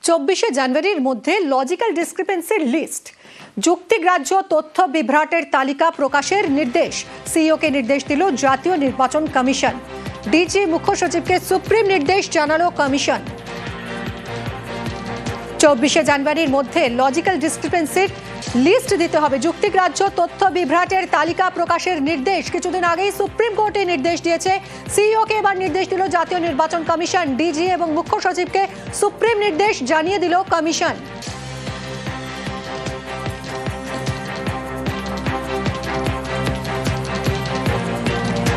24শে জানুয়ারির মধ্যে logical ডিসক্রিপেন্সির list, যুক্তিগ্রাহ্য তথ্য বিভ্রাটের তালিকা প্রকাশের নির্দেশ সিইওকে নির্দেশ দিল জাতীয় নির্বাচন কমিশন। ডিজি মুখ্য সচিবকে সুপ্রিম নির্দেশ জানালো কমিশন। 24শে জানুয়ারির মধ্যে লজিক্যাল ডিসক্রিপেন্সির লিস্ট দিতে হবে, যুক্তিগ্রাহ্য তথ্য বিভ্রাটের তালিকা প্রকাশের নির্দেশ কিছুদিন আগেই সুপ্রিম কোর্টে নির্দেশ দিয়েছে। সিইওকে এবার নির্দেশ দিল জাতীয় নির্বাচন কমিশন। ডিজি এবং মুখ্য সচিবকে সুপ্রিম নির্দেশ জানিয়ে দিল কমিশন।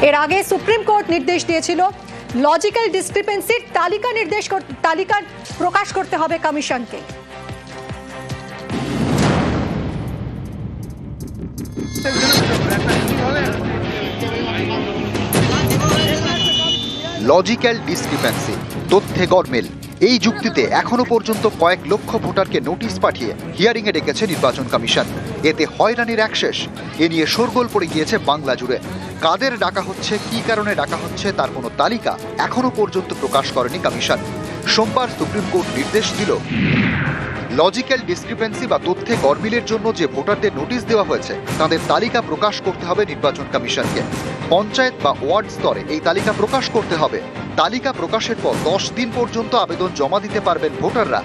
এর আগে সুপ্রিম কোর্ট নির্দেশ দিয়েছিল লজিক্যাল ডিসক্রিপেন্সির তালিকা প্রকাশ করতে হবে কমিশনকে। লজিক্যাল ডিসক্রিপেন্সি, তথ্যে গরমিল, এই যুক্তিতে এখনো পর্যন্ত কয়েক লক্ষ ভোটারকে নোটিশ পাঠিয়ে হিয়ারিং এ ডেকেছে নির্বাচন কমিশন। এতে হয়রানির একশেষ। এ নিয়ে শোরগোল পড়ে গিয়েছে বাংলা জুড়ে। কাদের ডাকা হচ্ছে, কি কারণে ডাকা হচ্ছে তার কোনো তালিকা এখনো পর্যন্ত প্রকাশ করেনি কমিশন। সোমবার সুপ্রিম কোর্ট নির্দেশ দিল, লজিক্যাল ডিসক্রিপেন্সি বা তথ্যে গরমিলের জন্য যে ভোটারদের নোটিশ দেওয়া হয়েছে তাদের তালিকা প্রকাশ করতে হবে নির্বাচন কমিশনকে। পঞ্চায়েত বা ওয়ার্ড স্তরে এই তালিকা প্রকাশ করতে হবে। তালিকা প্রকাশের পর 10 দিন পর্যন্ত আবেদন জমা দিতে পারবেন ভোটাররা।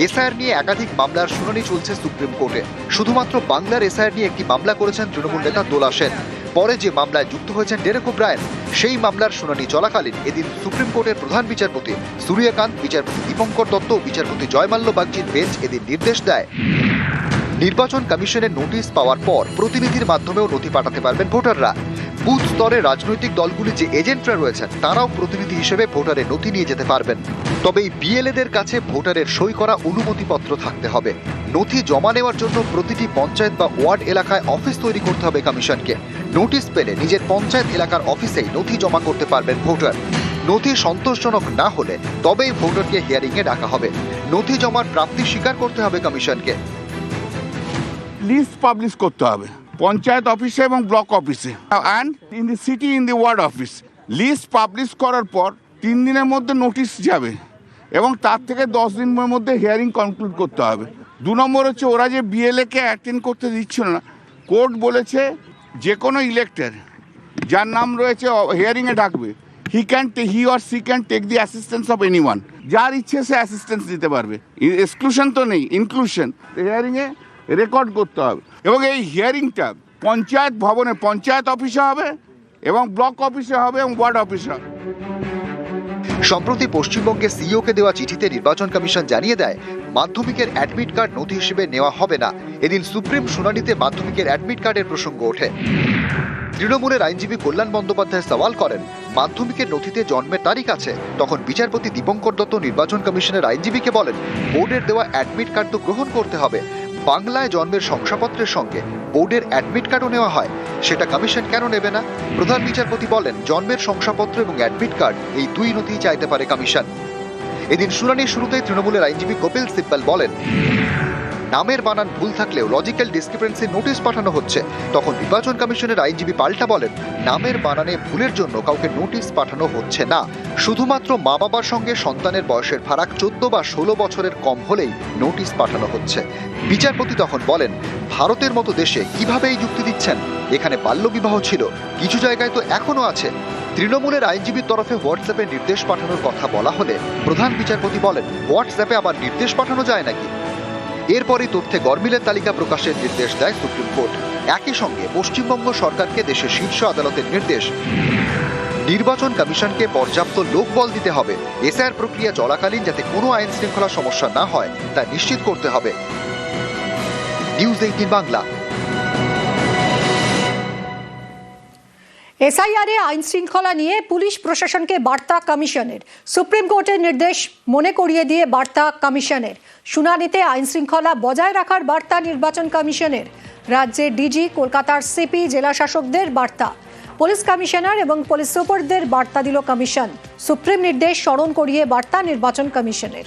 এসআইআর নিয়ে একাধিক মামলার শুনানি চলছে সুপ্রিম কোর্টে। শুধুমাত্র বাংলার এসআইআর নিয়ে একটি মামলা করেছেন তৃণমূল নেতা দোলা সেন। পরে যে মামলায় যুক্ত হয়েছেন ডেরেক ওব্রায়েন, সেই মামলার শুনানি চলাকালীন এদিন সুপ্রিম কোর্টের প্রধান বিচারপতি সূর্যকান্ত, বিচারপতি দীপঙ্কর দত্ত ও বিচারপতি জয়মাল্য বাগচির বেঞ্চ এদিন নির্দেশ দেয়, নির্বাচন কমিশনের নোটিশ পাওয়ার পর প্রতিনিধির মাধ্যমেও নথি পাঠাতে পারবেন ভোটাররা। বুথ স্তরে রাজনৈতিক দলগুলি যে এজেন্টরা রয়েছেন তারাও প্রতিনিধি হিসেবে ভোটারের নথি নিয়ে যেতে পারবেন। তবে এই বিএলএদের কাছে ভোটারের সই করা অনুমতিপত্র থাকতে হবে। নথি জমা নেওয়ার জন্য প্রতিটি পঞ্চায়েত বা ওয়ার্ড এলাকায় অফিস তৈরি করতে হবে কমিশনকে। নোটিশ পেলে নিজের পঞ্চায়েত এলাকার অফিসেই নথি জমা করতে পারবেন ভোটার। নথি সন্তোষজনক না হলে তবেই ভোটারকে হিয়ারিং এ ডাকা হবে। নথি জমার প্রাপ্তি স্বীকার করতে হবে কমিশনকে। লিস্ট পাবলিশ করতে হবে পঞ্চায়েত অফিসে এবং ব্লক অফিসে and in the city in the ward office. List publish করার পর 3 দিনের মধ্যে নোটিশ যাবে এবং তার থেকে 10 দিনের মধ্যে হিয়ারিং কনক্লুড করতে হবে। 2 নম্বর হচ্ছে, ওরা যে বিএলএকে অ্যাটেন্ড করতে দিচ্ছিল না, কোর্ট বলেছে যে কোনো ইলেক্টেড যার নাম রয়েছে হিয়ারিংয়ে ডাকবে, he or she can take the assistance of anyone. যার ইচ্ছে সে অ্যাসিস্ট্যান্স দিতে পারবে, এক্সক্লুশন তো নেই, ইনক্লুশন। হিয়ারিংয়ে রেকর্ড করতে হবে এবং এই হিয়ারিংটা পঞ্চায়েত ভবনে, পঞ্চায়েত অফিসে হবে এবং ব্লক অফিসে হবে এবং ওয়ার্ড অফিসে হবে। সম্প্রতি পশ্চিমবঙ্গে সিইওকে দেওয়া চিঠিতে নির্বাচন কমিশন জানিয়ে দেয়, মাধ্যমিকের অ্যাডমিট কার্ড নথি হিসেবে নেওয়া হবে না। এদিন সুপ্রিম শুনানিতে মাধ্যমিকের অ্যাডমিট কার্ডের প্রসঙ্গ ওঠে। তৃণমূলের আইনজীবী কল্যাণ বন্দ্যোপাধ্যায় সওয়াল করেন, মাধ্যমিকের নথিতে জন্মের তারিখ আছে। তখন বিচারপতি দীপঙ্কর দত্ত নির্বাচন কমিশনের আইনজীবীকে বলেন, বোর্ডের দেওয়া অ্যাডমিট কার্ড তো গ্রহণ করতে হবে। বাংলায় জন্মের শংসাপত্রের সঙ্গে বোর্ডের অ্যাডমিট কার্ডও নেওয়া হয়, সেটা কমিশন কেন নেবে না? প্রধান বিচারপতি বলেন, জন্মের শংসাপত্র এবং অ্যাডমিট কার্ড এই 2 নথি চাইতে পারে কমিশন। এদিন শুনানির শুরুতেই তৃণমূলের আইনজীবী কপিল সিব্বল বলেন, নামের বানান ভুল থাকলেও লজিক্যাল ডিসক্রিপেন্সি নোটিশ পাঠানো হচ্ছে। তখন নির্বাচন কমিশনের আইনজীবী পাল্টা বলেন, নামের বানানে ভুলের জন্য কাউকে নোটিশ পাঠানো হচ্ছে না। শুধুমাত্র মা বাবার সঙ্গে সন্তানের বয়সের ফারাক 14 বা 16 বছরের কম হলেই নোটিশ পাঠানো হচ্ছে। বিচারপতি তখন বলেন, ভারতের মতো দেশে কিভাবে এই যুক্তি দিচ্ছেন? এখানে বাল্যবিবাহ ছিল, কিছু জায়গায় তো এখনো আছে। তৃণমূলের আইনজীবীর তরফে হোয়াটসঅ্যাপে নির্দেশ পাঠানোর কথা বলা হলে প্রধান বিচারপতি বলেন, হোয়াটসঅ্যাপে আবার নির্দেশ পাঠানো যায় নাকি? এরপরই তথ্যে গরমিলের তালিকা প্রকাশের নির্দেশ দেয় সুপ্রিম কোর্ট। একই সঙ্গে পশ্চিমবঙ্গ সরকারকে দেশের শীর্ষ আদালতের নির্দেশ, নির্বাচন কমিশনকে পর্যাপ্ত লোকবল দিতে হবে। এসআইআর প্রক্রিয়া চলাকালীন যাতে কোনো আইন শৃঙ্খলা সমস্যা না হয় তা নিশ্চিত করতে হবে। নিউজ 18 বাংলা। এসআইআরে আইন শৃঙ্খলা নিয়ে পুলিশ প্রশাসনকে বার্তা কমিশনের। সুপ্রিম কোর্টের নির্দেশ মনে করিয়ে দিয়ে বার্তা কমিশনের। শুনানিতে আইন শৃঙ্খলা বজায় রাখার বার্তা নির্বাচন কমিশনের। রাজ্যের ডিজি, কলকাতার সিপি, জেলা শাসকদের বার্তা। পুলিশ কমিশনার এবং পুলিশ সুপারদের বার্তা দিল কমিশন। সুপ্রিম নির্দেশ স্মরণ করিয়ে বার্তা নির্বাচন কমিশনের।